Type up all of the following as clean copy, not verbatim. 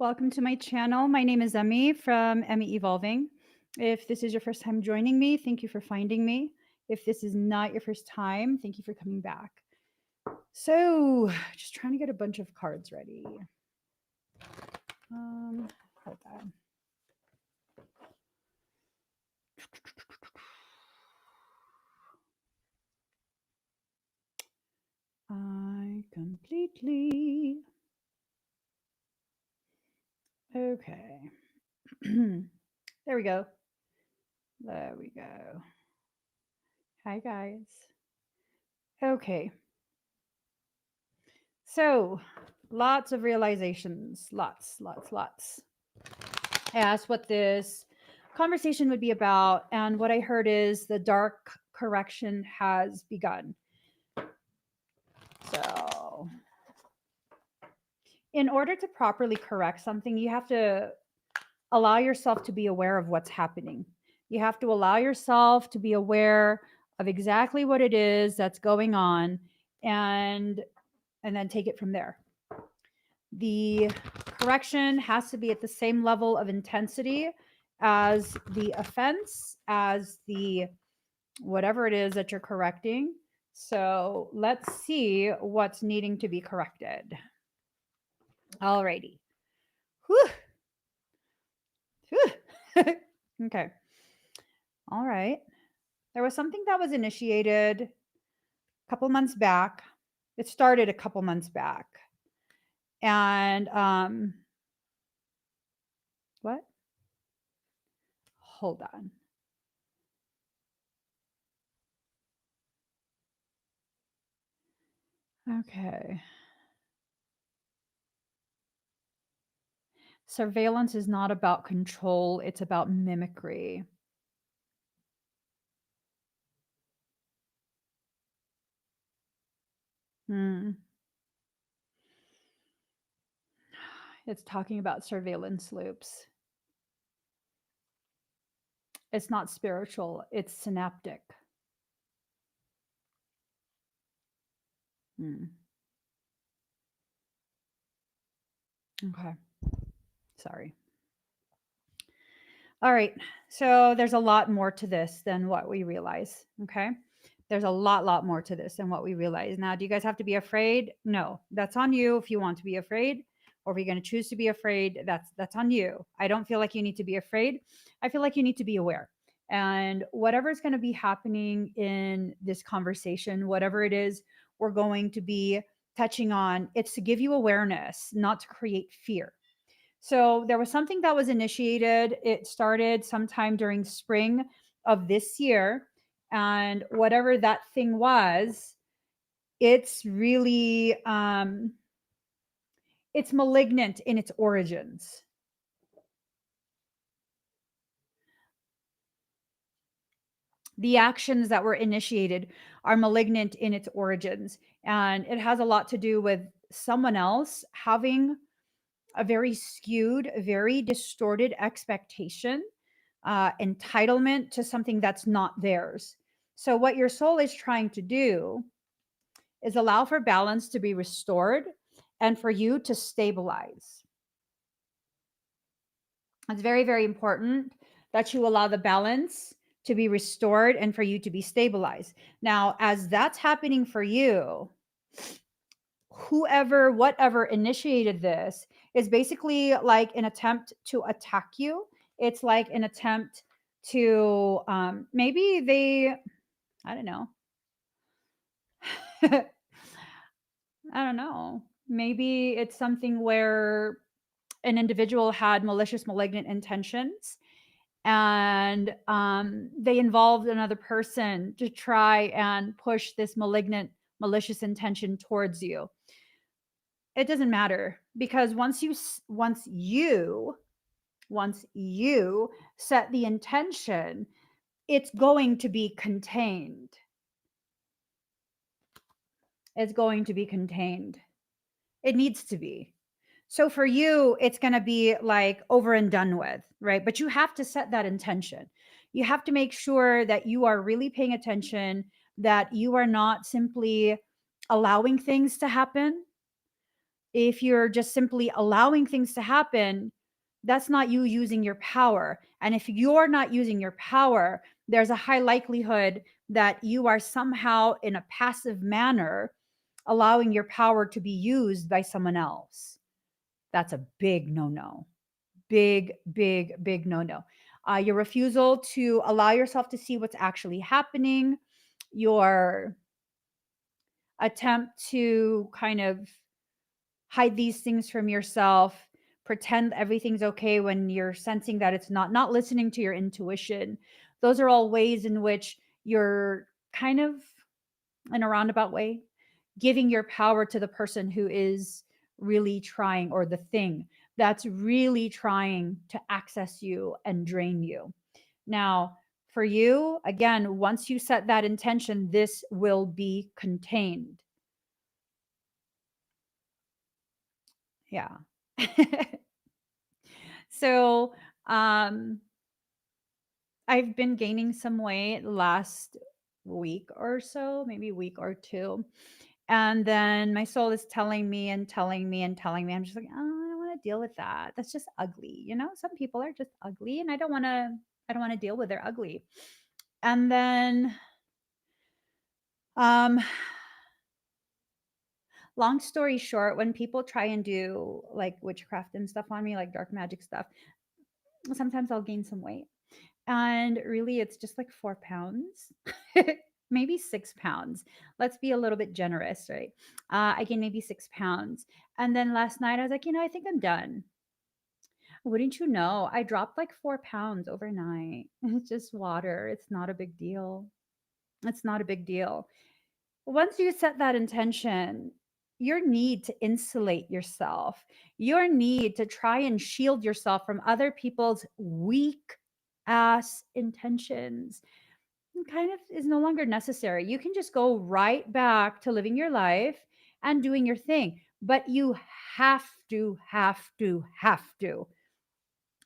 Welcome to my channel. My name is Emmy from Emmy Evolving. If this is your first time joining me, thank you for finding me. If this is not your first time, thank you for coming back. So, just trying to get a bunch of cards ready. Hold on. I completely. Okay. There we go. There we go. Hi, guys. Okay. So, lots of realizations. Lots. I asked what this conversation would be about, and what I heard is the dark correction has begun. So, in order to properly correct something, you have to allow yourself to be aware of what's happening. You have to allow yourself to be aware of exactly what it is that's going on, and then take it from there. The correction has to be at the same level of intensity as the offense, as the whatever it is that you're correcting. So let's see what's needing to be corrected. Alrighty. Whew. Whew. Okay. All right. There was something that was initiated a couple months back. It started a couple months back. And what? Hold on. Okay. Surveillance is not about control, it's about mimicry. It's talking about surveillance loops. It's not spiritual, it's synaptic. Okay. Sorry. All right. So there's a lot more to this than what we realize. Okay. There's a lot more to this than what we realize. Now, do you guys have to be afraid? No, that's on you. If you want to be afraid, or if you're going to choose to be afraid, that's on you. I don't feel like you need to be afraid. I feel like you need to be aware. And whatever is going to be happening in this conversation, whatever it is we're going to be touching on, it's to give you awareness, not to create fear. So there was something that was initiated. It started sometime during spring of this year. And whatever that thing was, it's really it's malignant in its origins. The actions that were initiated are malignant in its origins. And it has a lot to do with someone else having a very skewed, very distorted expectation, entitlement to something that's not theirs. So, what your soul is trying to do is allow for balance to be restored and for you to stabilize. It's very, very important that you allow the balance to be restored and for you to be stabilized. Now, as that's happening for you, whoever, whatever initiated this is basically like an attempt to attack you. It's like an attempt to maybe they, I don't know. I don't know. Maybe it's something where an individual had malicious, malignant intentions, and they involved another person to try and push this malignant, malicious intention towards you. It doesn't matter, because once you set the intention, it's going to be contained. It's going to be contained. It needs to be. So for you, it's going to be like over and done with, right? But you have to set that intention. You have to make sure that you are really paying attention, that you are not simply allowing things to happen. If you're just simply allowing things to happen, that's not you using your power. And if you're not using your power, there's a high likelihood that you are somehow in a passive manner allowing your power to be used by someone else. That's a big no-no. Big, big, big no-no. Your refusal to allow yourself to see what's actually happening, your attempt to kind of hide these things from yourself, pretend everything's okay when you're sensing that it's not listening to your intuition. Those are all ways in which you're kind of, in a roundabout way, giving your power to the person who is really trying, or the thing that's really trying to access you and drain you. Now, for you, again, once you set that intention, this will be contained. Yeah. So, I've been gaining some weight last week or so, maybe a week or two. And then my soul is telling me and telling me and telling me. I'm just like, oh, I don't want to deal with that. That's just ugly. Some people are just ugly, and I don't want to deal with their ugly. And then um long story short, when people try and do like witchcraft and stuff on me, like dark magic stuff, sometimes I'll gain some weight. And really, it's just like 4 pounds, maybe 6 pounds. Let's be a little bit generous, right? I gained maybe 6 pounds. And then last night, I was like, I think I'm done. Wouldn't you know? I dropped like 4 pounds overnight. It's just water. It's not a big deal. It's not a big deal. Once you set that intention, your need to insulate yourself, your need to try and shield yourself from other people's weak ass intentions kind of is no longer necessary. You can just go right back to living your life and doing your thing. But you have to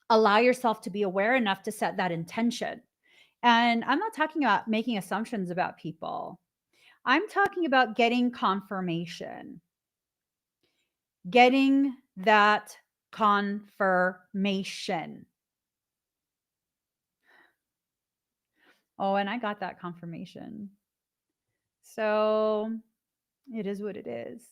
allow yourself to be aware enough to set that intention. And I'm not talking about making assumptions about people. I'm talking about getting confirmation, getting that confirmation. Oh, and I got that confirmation. So it is what it is.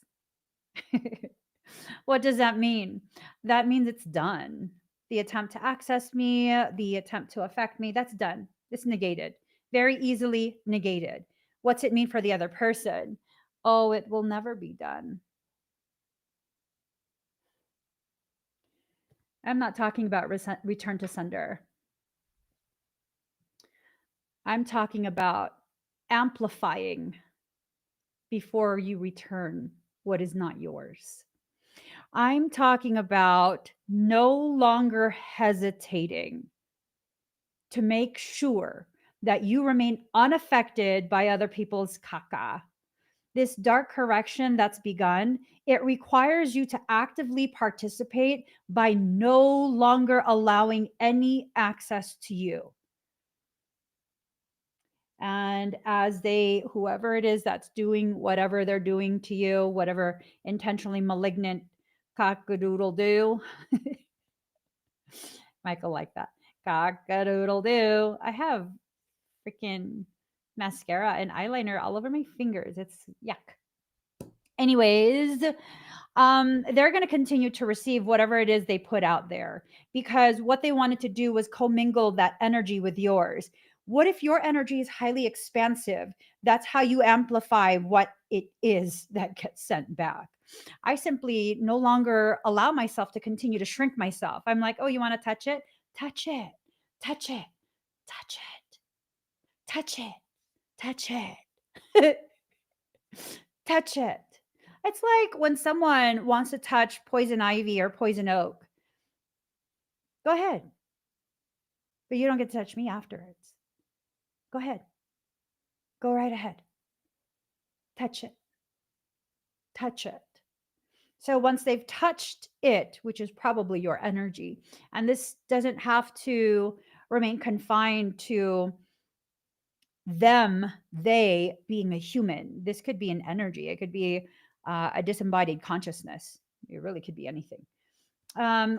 What does that mean? That means it's done. The attempt to access me, the attempt to affect me, that's done. It's negated. Very easily negated. What's it mean for the other person? Oh, it will never be done. I'm not talking about return to sender. I'm talking about amplifying before you return what is not yours. I'm talking about no longer hesitating to make sure that you remain unaffected by other people's caca. This dark correction that's begun, it requires you to actively participate by no longer allowing any access to you. And as whoever it is that's doing whatever they're doing to you, whatever intentionally malignant cockadoodle do, Michael like that. Cockadoodle do. I have freaking mascara and eyeliner all over my fingers. It's yuck. Anyways, they're going to continue to receive whatever it is they put out there, because what they wanted to do was commingle that energy with yours. What if your energy is highly expansive? That's how you amplify what it is that gets sent back. I simply no longer allow myself to continue to shrink myself. I'm like, oh, you want to touch it? Touch it, touch it, touch it, touch it, touch it, touch it. It's like when someone wants to touch poison ivy or poison oak. Go ahead, but you don't get to touch me afterwards. Go ahead. Go right ahead. Touch it. Touch it. So once they've touched it, which is probably your energy, and this doesn't have to remain confined to they being a human. This could be an energy. It could be a disembodied consciousness. It really could be anything.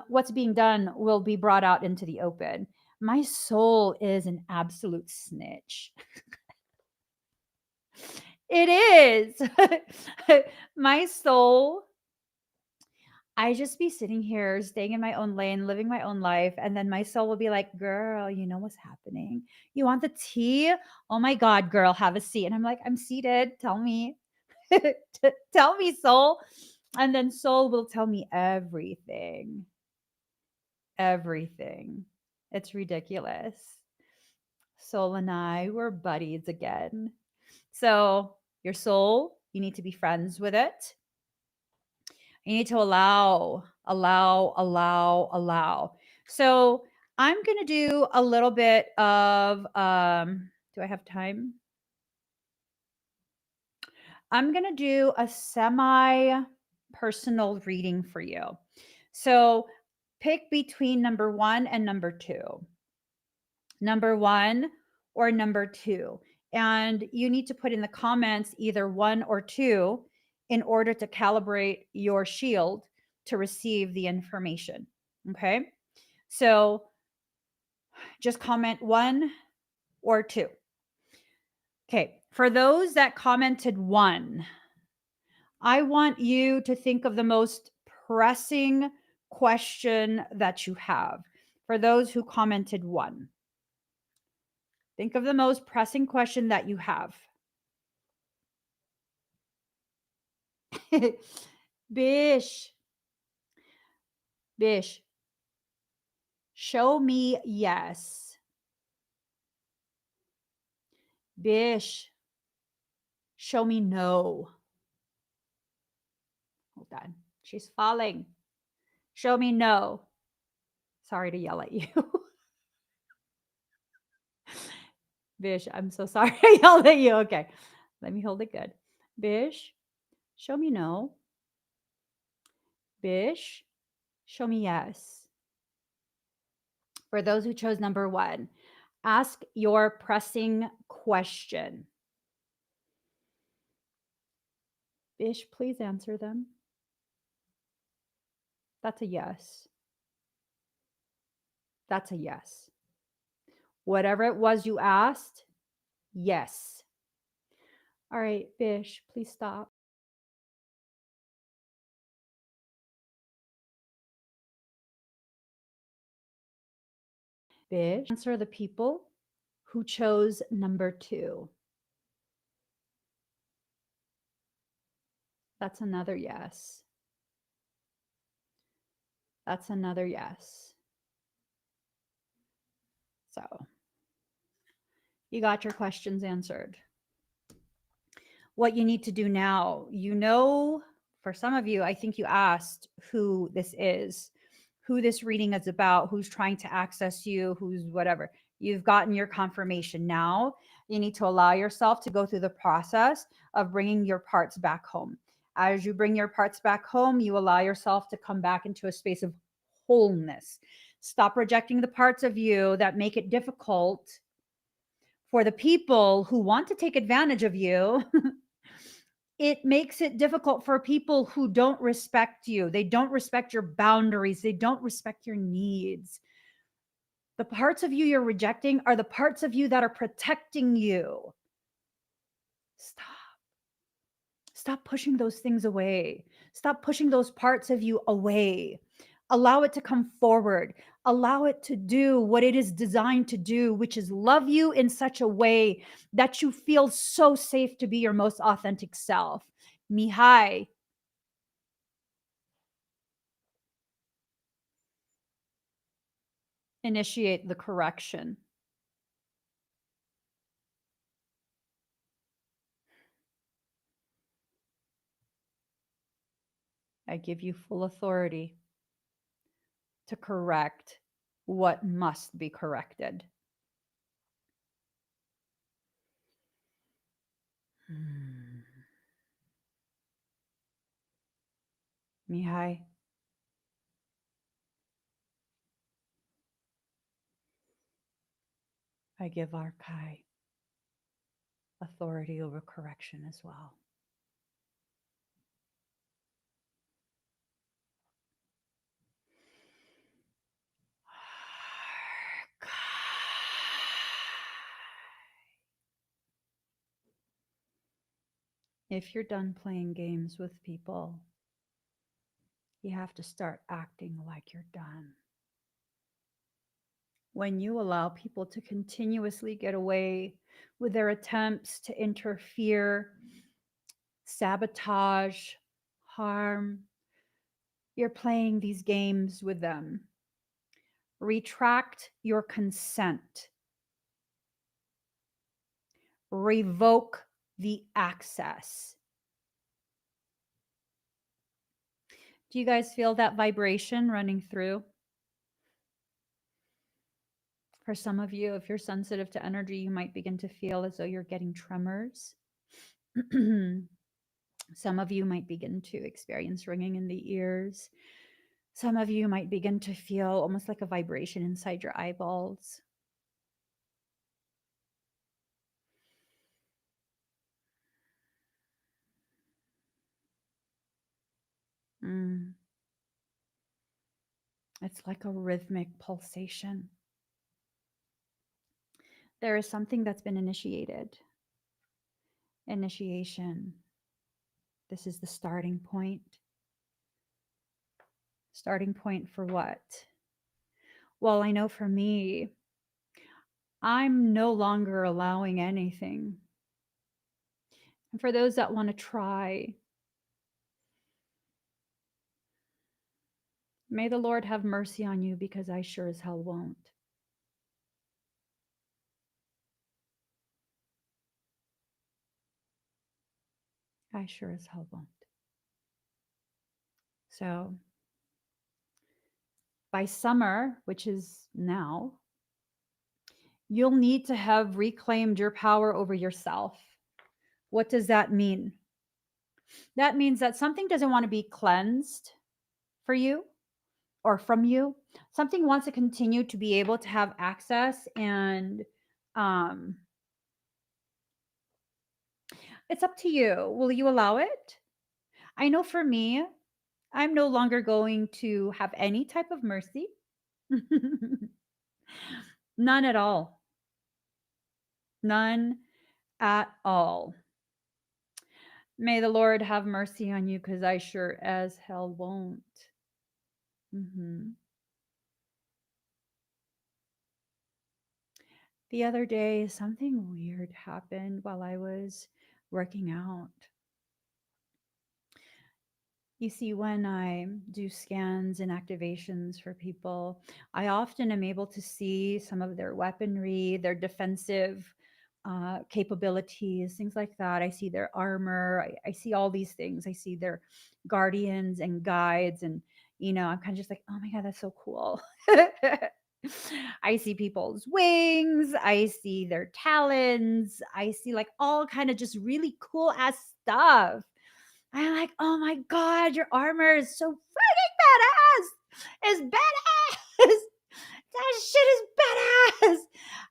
What's being done will be brought out into the open. My soul is an absolute snitch. It is. My soul, I just be sitting here, staying in my own lane, living my own life. And then my soul will be like, girl, you know what's happening? You want the tea? Oh my God, girl, have a seat. And I'm like, I'm seated. Tell me. Tell me, soul. And then soul will tell me everything. Everything. It's ridiculous. Soul and I, we're buddies again. So, your soul, you need to be friends with it. You need to allow. So, I'm going to do a little bit of, do I have time? I'm going to do a semi personal reading for you. So, pick between number 1 and number 2. Number 1 or number 2. And you need to put in the comments either 1 or 2 in order to calibrate your shield to receive the information. Okay. So just comment 1 or 2. Okay. For those that commented 1, I want you to think of the most pressing question that you have. For those who commented 1, think of the most pressing question that you have. Bish, Bish, show me yes. Bish, show me no. Hold on. She's falling. Show me no. Sorry to yell at you. Bish, I'm so sorry I yelled at you. Okay. Let me hold it good. Bish, show me no. Bish, show me yes. For those who chose number 1, ask your pressing question. Bish, please answer them. That's a yes. That's a yes. Whatever it was you asked, yes. All right, Bish, please stop. Bish, answer the people who chose number 2. That's another yes. That's another yes. So you got your questions answered. What you need to do now, for some of you, I think you asked who this is, who this reading is about, who's trying to access you, who's whatever. You've gotten your confirmation. Now you need to allow yourself to go through the process of bringing your parts back home. As you bring your parts back home, you allow yourself to come back into a space of wholeness. Stop rejecting the parts of you that make it difficult for the people who want to take advantage of you. It makes it difficult for people who don't respect you. They don't respect your boundaries. They don't respect your needs. The parts of you you're rejecting are the parts of you that are protecting you. Stop. Stop pushing those things away. Stop pushing those parts of you away. Allow it to come forward. Allow it to do what it is designed to do, which is love you in such a way that you feel so safe to be your most authentic self. Mihai, initiate the correction. I give you full authority to correct what must be corrected. Mihai, I give Arkai authority over correction as well. If you're done playing games with people, you have to start acting like you're done. When you allow people to continuously get away with their attempts to interfere, sabotage, harm, you're playing these games with them. Retract your consent. Revoke the access. Do you guys feel that vibration running through? For some of you, if you're sensitive to energy, you might begin to feel as though you're getting tremors. Some of you might begin to experience ringing in the ears. Some of you might begin to feel almost like a vibration inside your eyeballs. It's like a rhythmic pulsation. There is something that's been initiated. Initiation. This is the starting point. Starting point for what? Well, I know for me, I'm no longer allowing anything. And for those that want to try, may the Lord have mercy on you, because I sure as hell won't. I sure as hell won't. So by summer, which is now, you'll need to have reclaimed your power over yourself. What does that mean? That means that something doesn't want to be cleansed for you or from you. Something wants to continue to be able to have access, and it's up to you. Will you allow it? I know for me, I'm no longer going to have any type of mercy. None at all. None at all. May the Lord have mercy on you, because I sure as hell won't. The other day, something weird happened while I was working out. You see, when I do scans and activations for people, I often am able to see some of their weaponry, their defensive capabilities, things like that. I see their armor. I see all these things. I see their guardians and guides. And, I'm kind of just like, oh my God, that's so cool. I see people's wings. I see their talons. I see like all kind of just really cool ass stuff. I'm like, oh my God, your armor is so freaking badass. It's badass. That shit is badass.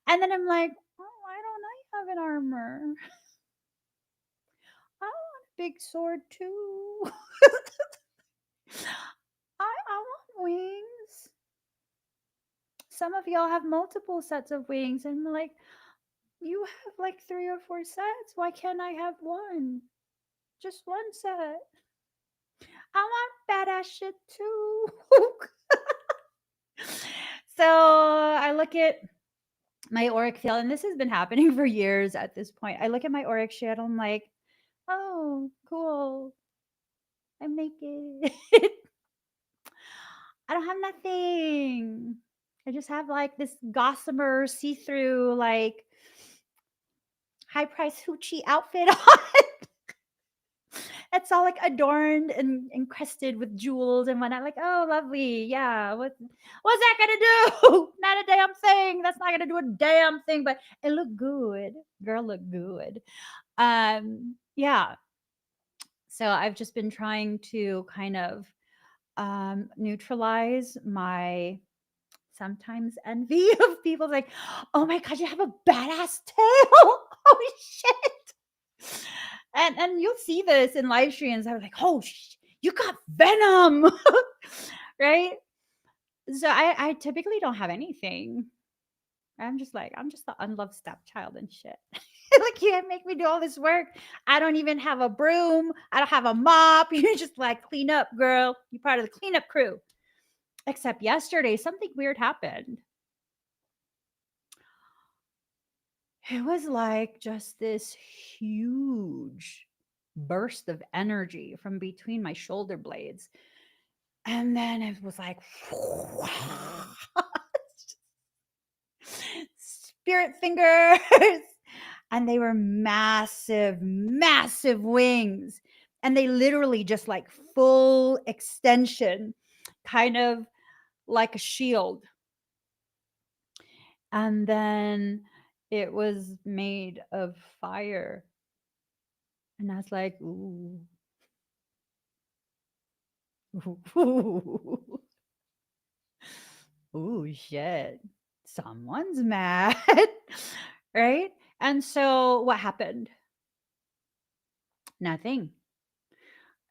And then I'm like, oh, why don't I have an armor? I want a big sword too. I want wings. Some of y'all have multiple sets of wings, and I'm like, you have like 3 or 4 sets. Why can't I have one? Just one set. I want badass shit too. So I look at my auric field, and this has been happening for years at this point. I look at my auric shit, I'm like, oh, cool. I'm naked. I don't have nothing. I just have like this gossamer see-through, like high price hoochie outfit on. It's all like adorned and encrusted with jewels and whatnot. Like, oh, lovely. Yeah. What's that gonna do? Not a damn thing. That's not gonna do a damn thing, but it looked good. Girl looked good. Yeah. So I've just been trying to kind of neutralize my sometimes envy of people like, oh my God, you have a badass tail. Holy shit. And you'll see this in live streams. I was like, oh, you got venom. Right? So I typically don't have anything. I'm just the unloved stepchild and shit. Like, you can't make me do all this work. I don't even have a broom. I don't have a mop. You just like, clean up, girl. You're part of the cleanup crew. Except yesterday, something weird happened. It was like just this huge burst of energy from between my shoulder blades. And then it was like, spirit fingers. And they were massive, massive wings. And they literally just like full extension, kind of like a shield. And then it was made of fire. And I was like, ooh. Ooh, ooh, shit. Someone's mad. Right? And so what happened? Nothing.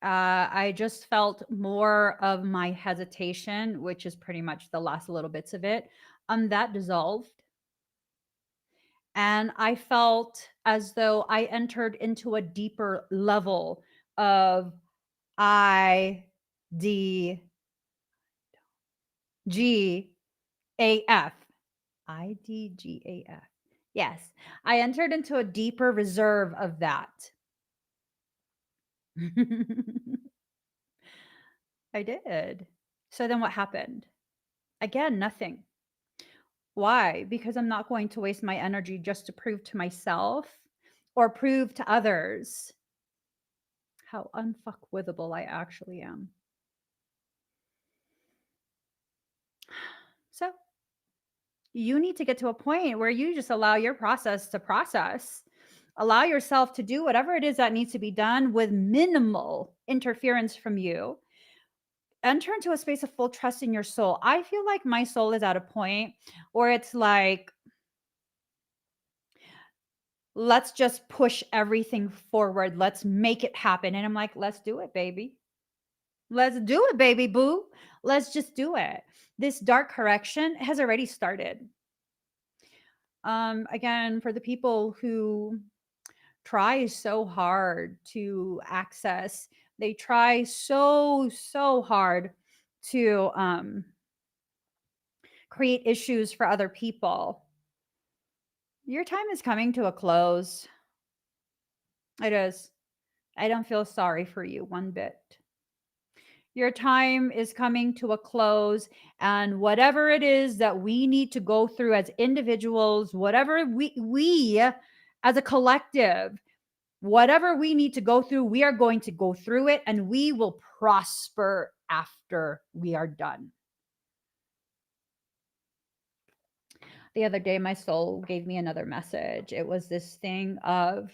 I just felt more of my hesitation, which is pretty much the last little bits of it. That dissolved. And I felt as though I entered into a deeper level of IDGAF. IDGAF. Yes, I entered into a deeper reserve of that. I did. So then what happened? Again, nothing. Why? Because I'm not going to waste my energy just to prove to myself or prove to others how unfuckwithable I actually am. So you need to get to a point where you just allow your process to process. Allow yourself to do whatever it is that needs to be done with minimal interference from you. Enter into a space of full trust in your soul. I feel like my soul is at a point where it's like, let's just push everything forward. Let's make it happen. And I'm like, let's do it, baby. Let's do it, baby boo. Let's just do it. This dark correction has already started. Again, for the people who try so hard to access, they try so hard to create issues for other people. Your time is coming to a close. It is. I don't feel sorry for you one bit. Your time is coming to a close, and whatever it is that we need to go through as individuals, whatever we as a collective, whatever we need to go through, we are going to go through it, and we will prosper after we are done. The other day, my soul gave me another message. It was this thing of,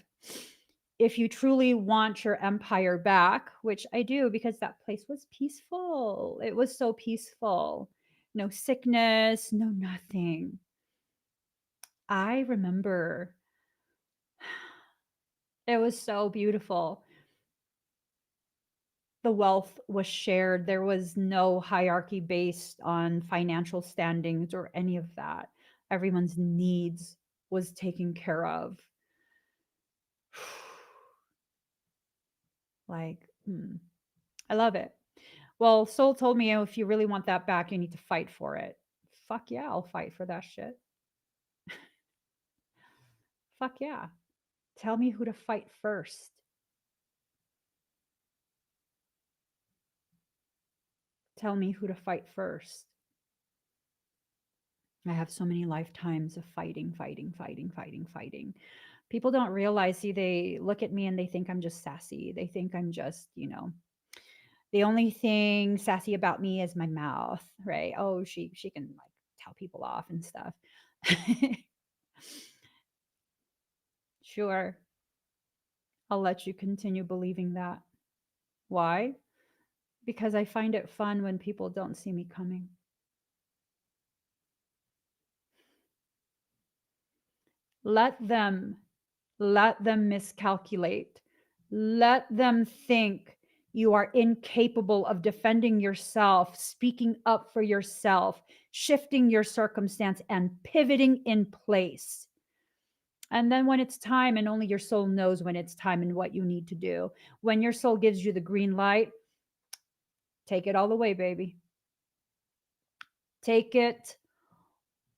if you truly want your empire back, which I do because that place was peaceful. It was so peaceful. No sickness, no nothing. I remember it was so beautiful. The wealth was shared. There was no hierarchy based on financial standings or any of that. Everyone's needs was taken care of. Like, I love it. Well, Soul told me, if you really want that back, you need to fight for it. Fuck yeah, I'll fight for that shit. Fuck yeah. Tell me who to fight first. Tell me who to fight first. I have so many lifetimes of fighting. People don't realize, see, they look at me and they think I'm just sassy. They think I'm just, the only thing sassy about me is my mouth, right? Oh, she can like tell people off and stuff. Sure. I'll let you continue believing that. Why? Because I find it fun when people don't see me coming. Let them miscalculate. Let them think You are incapable of defending yourself, speaking up for yourself, shifting your circumstance, and pivoting in place. And then when it's time, and only your soul knows when it's time and what you need to do, when your soul gives you the green light, take it all the way, baby. Take it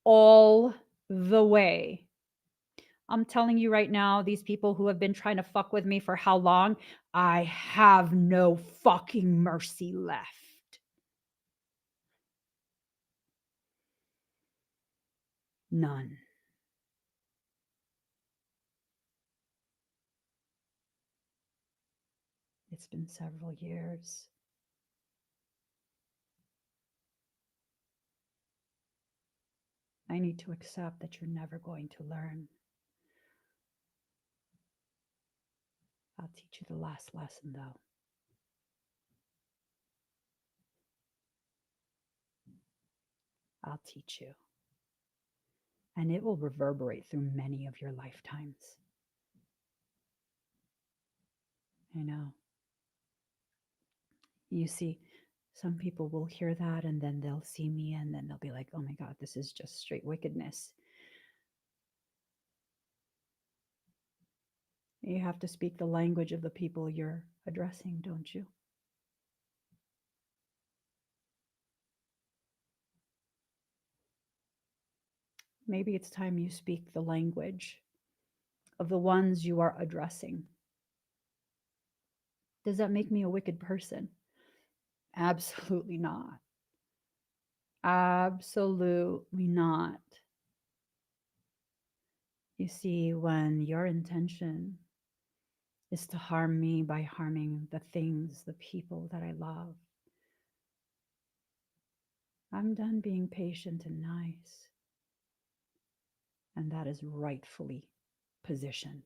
all the way. I'm telling you right now, these people who have been trying to fuck with me for how long, I have no fucking mercy left. None. It's been several years. I need to accept that you're never going to learn. I'll teach you the last lesson, though. I'll teach you. And it will reverberate through many of your lifetimes. I know. You see, some people will hear that and then they'll see me and then they'll be like, oh my God, this is just straight wickedness. You have to speak the language of the people you're addressing, don't you? Maybe it's time you speak the language of the ones you are addressing. Does that make me a wicked person? Absolutely not. Absolutely not. You see, when your intention is to harm me by harming the things, the people that I love, I'm done being patient and nice. And that is rightfully positioned.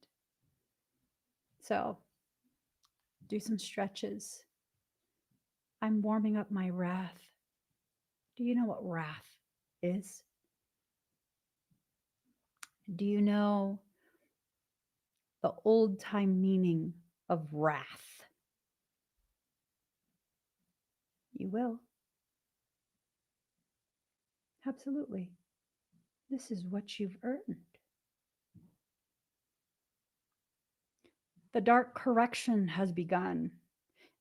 So do some stretches. I'm warming up my wrath. Do you know what wrath is? Do you know the old time meaning of wrath? You will. Absolutely. This is what you've earned. The dark correction has begun,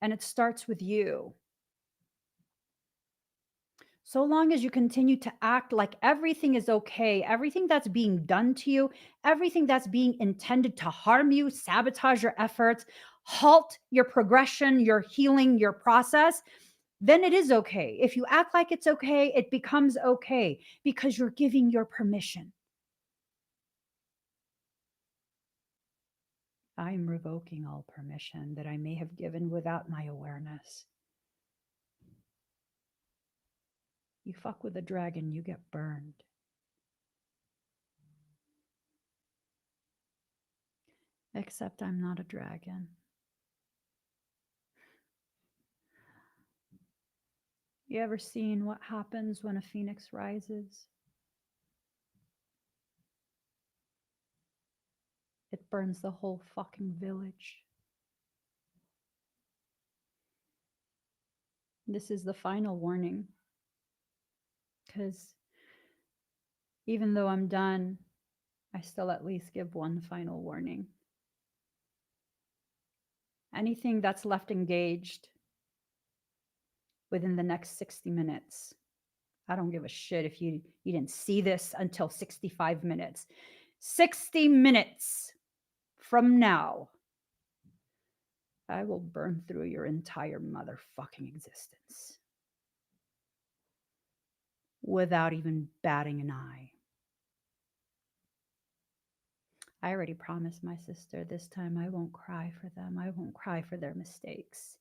and it starts with you. So long as you continue to act like everything is okay, everything that's being done to you, everything that's being intended to harm you, sabotage your efforts, halt your progression, your healing, your process, then it is okay. If you act like it's okay, it becomes okay because you're giving your permission. I am revoking all permission that I may have given without my awareness. You fuck with a dragon, you get burned. Except I'm not a dragon. You ever seen what happens when a phoenix rises? It burns the whole fucking village. This is the final warning. Because even though I'm done, I still at least give one final warning. Anything that's left engaged within the next 60 minutes, I don't give a shit if you didn't see this until 65 minutes. 60 minutes from now, I will burn through your entire motherfucking existence without even batting an eye. I already promised my sister this time I won't cry for them. I won't cry for their mistakes.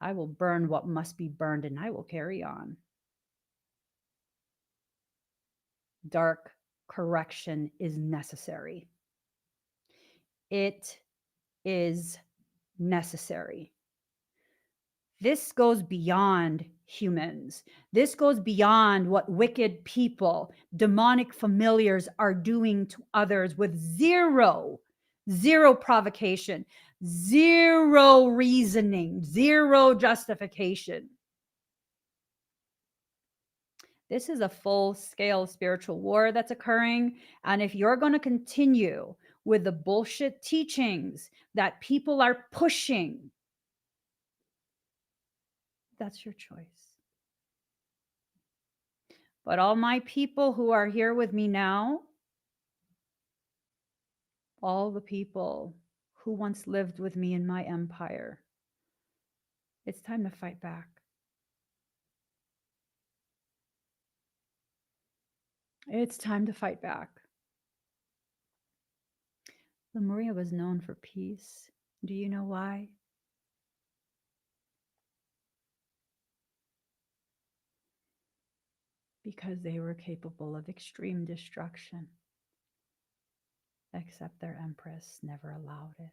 I will burn what must be burned and I will carry on. Dark correction is necessary. It is necessary. This goes beyond humans. This goes beyond what wicked people, demonic familiars are doing to others with zero zero provocation, zero reasoning, zero justification. This is a full-scale spiritual war that's occurring. And if you're going to continue with the bullshit teachings that people are pushing, that's your choice. But all my people who are here with me now, all the people who once lived with me in my empire, it's time to fight back. It's time to fight back. Lemuria was known for peace. Do you know why? Because they were capable of extreme destruction. Except their empress never allowed it.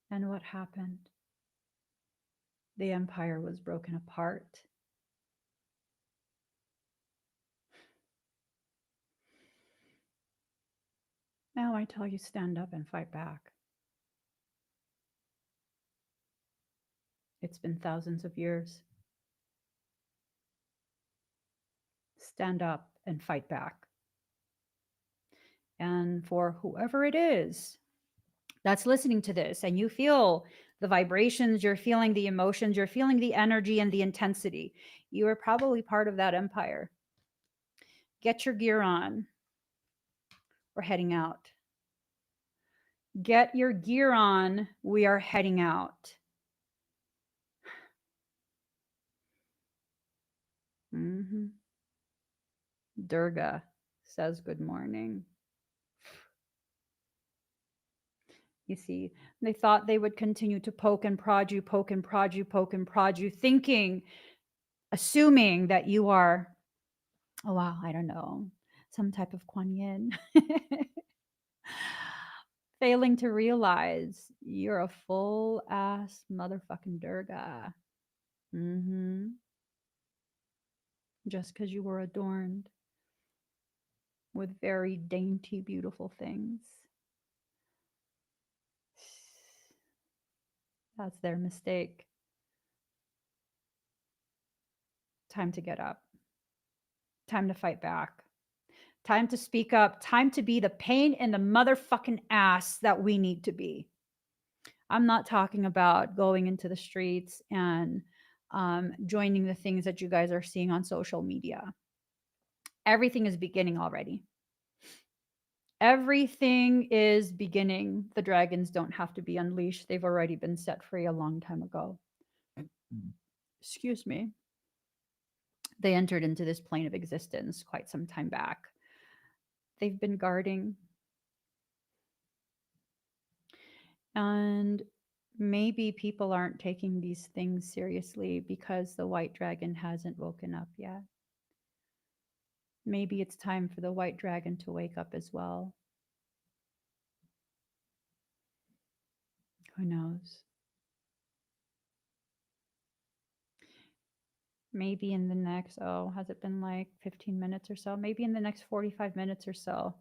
And what happened? The empire was broken apart. Now I tell you, stand up and fight back. It's been thousands of years. Stand up and fight back. And for whoever it is that's listening to this, and you feel the vibrations, you're feeling the emotions, you're feeling the energy and the intensity, you are probably part of that empire. Get your gear on. We're heading out. Get your gear on. We are heading out. Mm-hmm. Durga says good morning. You see, they thought they would continue to poke and prod you, poke and prod you, poke and prod you, thinking, assuming that you are, oh, wow, I don't know, some type of Kuan Yin. Failing to realize you're a full ass motherfucking Durga. Mm-hmm. Just because you were adorned with very dainty, beautiful things. That's their mistake. Time to get up. Time to fight back. Time to speak up. Time to be the pain in the motherfucking ass that we need to be. I'm not talking about going into the streets and joining the things that you guys are seeing on social media. Everything is beginning already. Everything is beginning. The dragons don't have to be unleashed. They've already been set free a long time ago. Excuse me. They entered into this plane of existence quite some time back. They've been guarding. And maybe people aren't taking these things seriously because the white dragon hasn't woken up yet. Maybe it's time for the white dragon to wake up as well. Who knows? Maybe in the next, has it been like 15 minutes or so? Maybe in the next 45 minutes or so,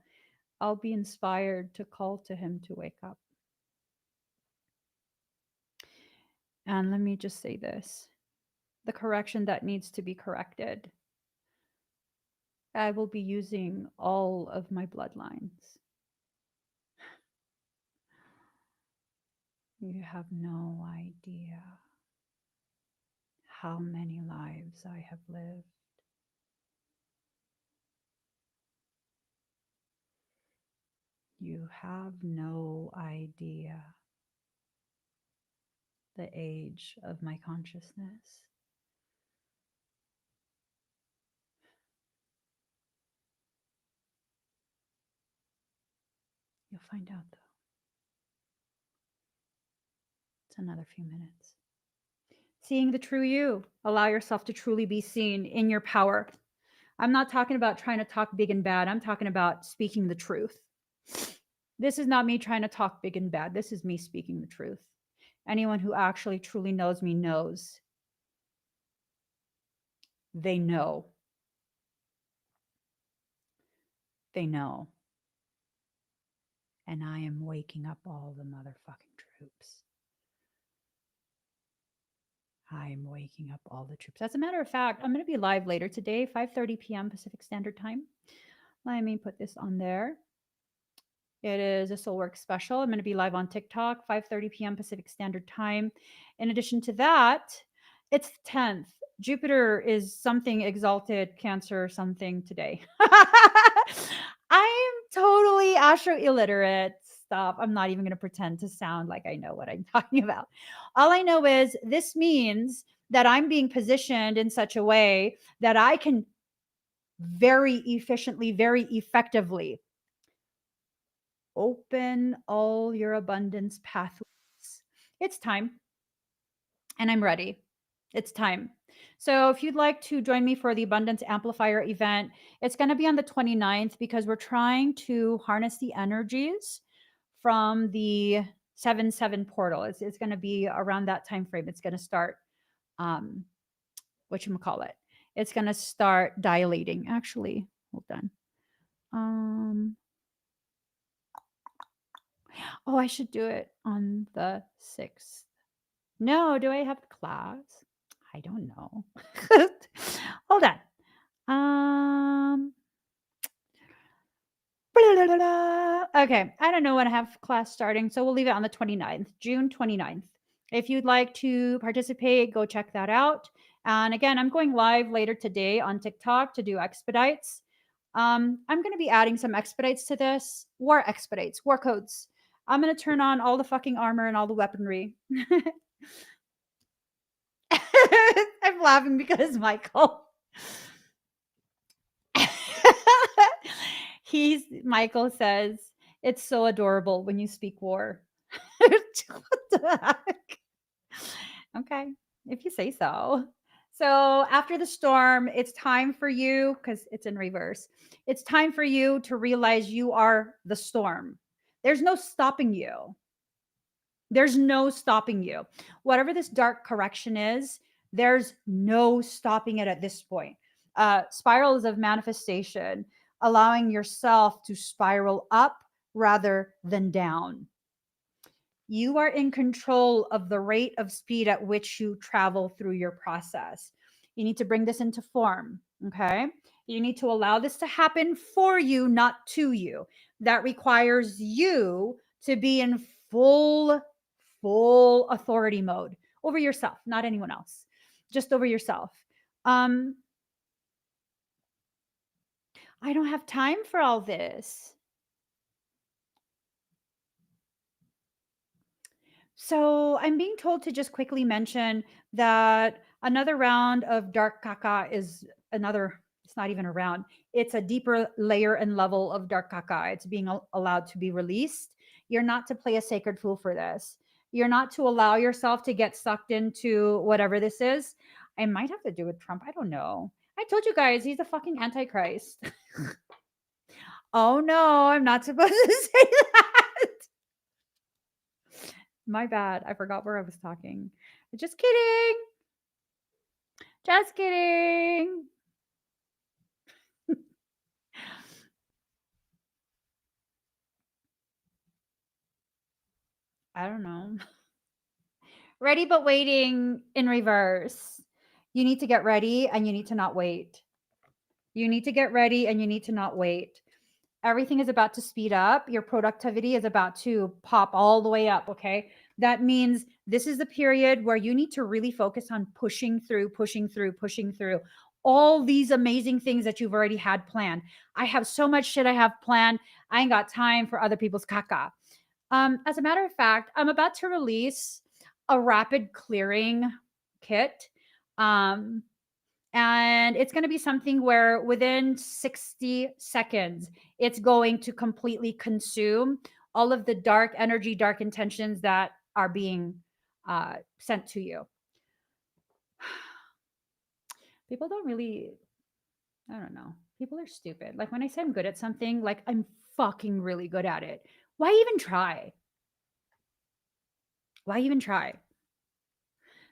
I'll be inspired to call to him to wake up. And let me just say this, the correction that needs to be corrected, I will be using all of my bloodlines. You have no idea how many lives I have lived. You have no idea the age of my consciousness. You'll find out, though. It's another few minutes. Seeing the true you. Allow yourself to truly be seen in your power. I'm not talking about trying to talk big and bad. I'm talking about speaking the truth. This is not me trying to talk big and bad. This is me speaking the truth. Anyone who actually truly knows me knows. They know. They know. And I am waking up all the motherfucking troops. I am waking up all the troops. As a matter of fact, I'm going to be live later today, 5:30 p.m. Pacific Standard Time. Let me put this on there. It is a Soulwork special. I'm going to be live on TikTok, 5:30 p.m. Pacific Standard Time. In addition to that, it's the 10th. Jupiter is something exalted, Cancer something today. I'm totally astro illiterate. Stop. I'm not even going to pretend to sound like I know what I'm talking about. All I know is this means that I'm being positioned in such a way that I can very efficiently, very effectively open all your abundance pathways. It's time, and I'm ready. It's time. So if you'd like to join me for the Abundance Amplifier event, it's going to be on the 29th because we're trying to harness the energies from the 7/7 portal. It's going to be around that time frame. It's going to start whatchamacallit. It's going to start dilating. Actually, hold on. Oh, I should do it on the 6th. No, do I have class? I don't know. Hold on. Okay, I don't know when I have class starting, so we'll leave it on the 29th, June 29th. If you'd like to participate, go check that out. And again, I'm going live later today on TikTok to do expedites. I'm going to be adding some expedites to this. War expedites, war codes. I'm going to turn on all the fucking armor and all the weaponry. I'm laughing because Michael. Michael says it's so adorable when you speak war. What the heck? Okay, if you say so. So after the storm, it's time for you, because it's in reverse. It's time for you to realize you are the storm. There's no stopping you. There's no stopping you. Whatever this dark correction is, there's no stopping it at this point. Spirals of manifestation, allowing yourself to spiral up rather than down. You are in control of the rate of speed at which you travel through your process. You need to bring this into form. Okay. You need to allow this to happen for you, not to you. That requires you to be in full authority mode over yourself, not anyone else, just over yourself. I don't have time for all this. So I'm being told to just quickly mention that another round of dark caca is another, it's not even a round, it's a deeper layer and level of dark caca. It's being allowed to be released. You're not to play a sacred fool for this. You're not to allow yourself to get sucked into whatever this is. I might have to do with Trump. I don't know. I told you guys he's a fucking antichrist. Oh no, I'm not supposed to say that. My bad. I forgot where I was talking. Just kidding. Just kidding. I don't know. Ready but waiting in reverse. You need to get ready and you need to not wait. You need to get ready and you need to not wait. Everything is about to speed up. Your productivity is about to pop all the way up. Okay. That means this is the period where you need to really focus on pushing through all these amazing things that you've already had planned. I have so much shit I have planned. I ain't got time for other people's caca. As a matter of fact, I'm about to release a rapid clearing kit. And it's going to be something where within 60 seconds, it's going to completely consume all of the dark energy, dark intentions that are being sent to you. People don't really, I don't know. People are stupid. Like when I say I'm good at something, like I'm fucking really good at it. Why even try? Why even try?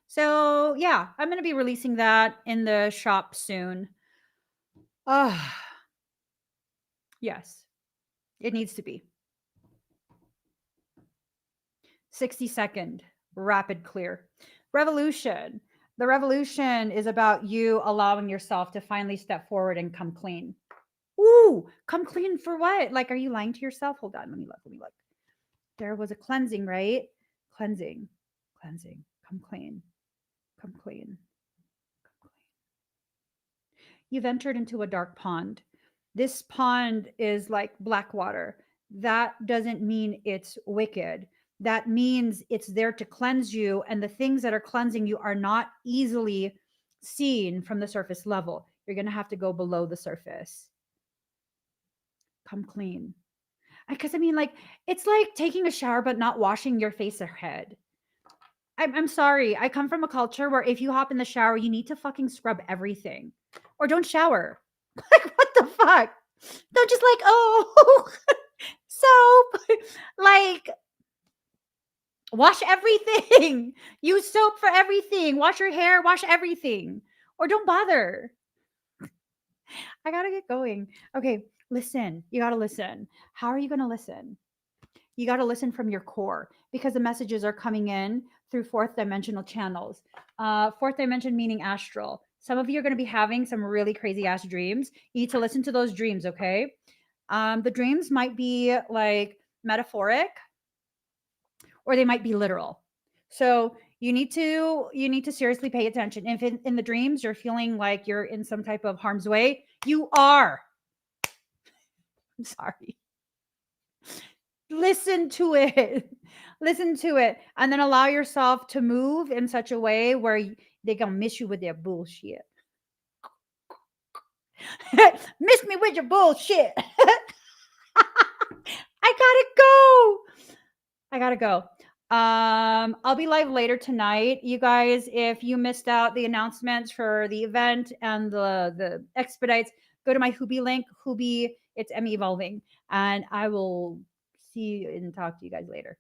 So yeah, I'm going to be releasing that in the shop soon. Yes, it needs to be. 60-second rapid clear. Revolution. The revolution is about you allowing yourself to finally step forward and come clean. Ooh, come clean for what? Like, are you lying to yourself? Hold on, let me look. There was a cleansing, right? Cleansing. Come clean. Come clean. You've entered into a dark pond. This pond is like black water. That doesn't mean it's wicked. That means it's there to cleanse you, and the things that are cleansing you are not easily seen from the surface level. You're going to have to go below the surface. Come clean. Because I mean, like, it's like taking a shower but not washing your face or head. I'm sorry. I come from a culture where if you hop in the shower, you need to fucking scrub everything, or don't shower. Like, what the fuck? Don't just like, oh, soap. Like, wash everything. Use soap for everything. Wash your hair, wash everything. Or don't bother. I gotta get going. Okay, listen. You gotta listen. How are you gonna listen? You got to listen from your core, because the messages are coming in through fourth dimensional channels. Fourth dimension meaning astral. Some of you are going to be having some really crazy ass dreams. You need to listen to those dreams, okay? The dreams might be like metaphoric, or they might be literal. So you need to seriously pay attention. If in the dreams you're feeling like you're in some type of harm's way, you are. I'm sorry. Listen to it. Listen to it, and then allow yourself to move in such a way where they gonna miss you with their bullshit. Miss me with your bullshit. I gotta go. I'll be live later tonight, you guys. If you missed out the announcements for the event and the expedites, go to my Hubi link. Hubi, it's M Evolving, and I will see you and talk to you guys later.